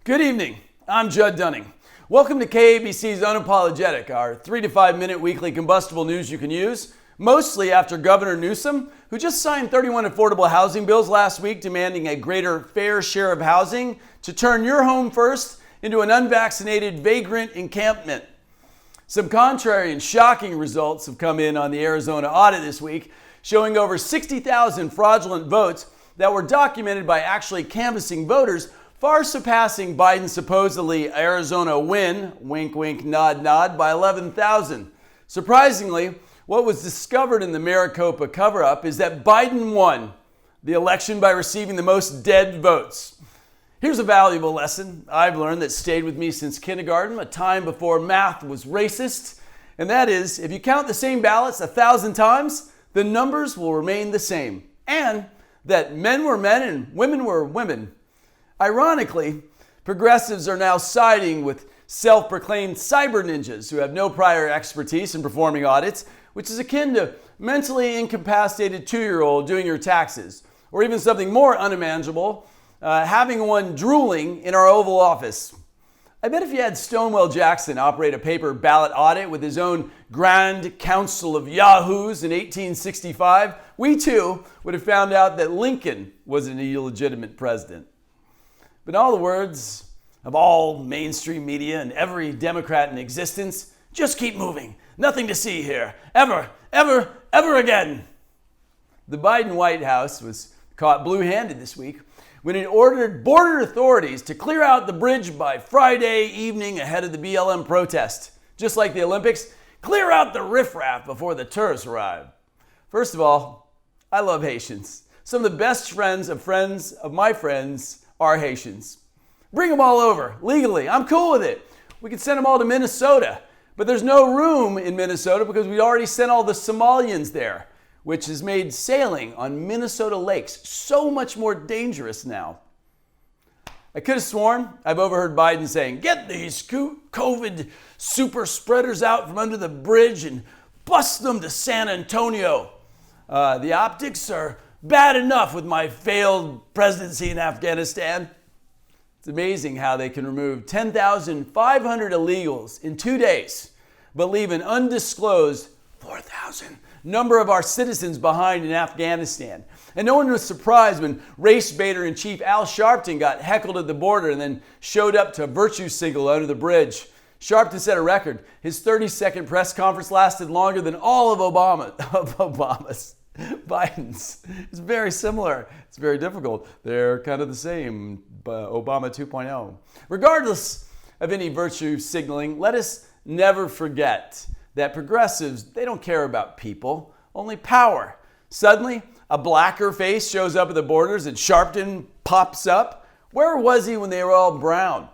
Good evening. I'm Judd Dunning. Welcome to KABC's Unapologetic, our 3 to 5 minute weekly combustible news you can use, mostly after Governor Newsom, who just signed 31 affordable housing bills last week demanding a greater fair share of housing to turn your home first into an unvaccinated vagrant encampment. Some contrary and shocking results have come in on the Arizona audit this week, showing over 60,000 fraudulent votes that were documented by actually canvassing voters, far surpassing Biden's supposedly Arizona win, wink, wink, nod, nod, by 11,000. Surprisingly, what was discovered in the Maricopa cover-up is that Biden won the election by receiving the most dead votes. Here's a valuable lesson I've learned that stayed with me since kindergarten, a time before math was racist, and that is, if you count the same ballots 1,000 times, the numbers will remain the same, and that men were men and women were women. Ironically, progressives are now siding with self-proclaimed cyber ninjas who have no prior expertise in performing audits, which is akin to mentally incapacitated 2-year-old doing your taxes, or even something more unimaginable, having one drooling in our Oval Office. I bet if you had Stonewall Jackson operate a paper ballot audit with his own Grand Council of Yahoos in 1865, we too would have found out that Lincoln was an illegitimate president. But in all the words of all mainstream media and every Democrat in existence, just keep moving. Nothing to see here. Ever, ever, ever again. The Biden White House was caught blue-handed this week when it ordered border authorities to clear out the bridge by Friday evening ahead of the BLM protest. Just like the Olympics, clear out the riffraff before the tourists arrive. First of all, I love Haitians. Some of the best friends of my friends are Haitians. Bring them all over, legally. I'm cool with it. We could send them all to Minnesota. But there's no room in Minnesota because we already sent all the Somalians there, which has made sailing on Minnesota lakes so much more dangerous now. I could have sworn I've overheard Biden saying, "Get these COVID super spreaders out from under the bridge and bust them to San Antonio. The optics are bad enough with my failed presidency in Afghanistan." It's amazing how they can remove 10,500 illegals in 2 days, but leave an undisclosed 4,000 number of our citizens behind in Afghanistan. And no one was surprised when race baiter in chief Al Sharpton got heckled at the border and then showed up to virtue signal under the bridge. Sharpton set a record. His 30-second press conference lasted longer than all of Obama's. Biden's. It's very similar. It's very difficult. They're kind of the same. Obama 2.0. Regardless of any virtue signaling, let us never forget that progressives, they don't care about people, only power. Suddenly, a blacker face shows up at the borders and Sharpton pops up. Where was he when they were all brown?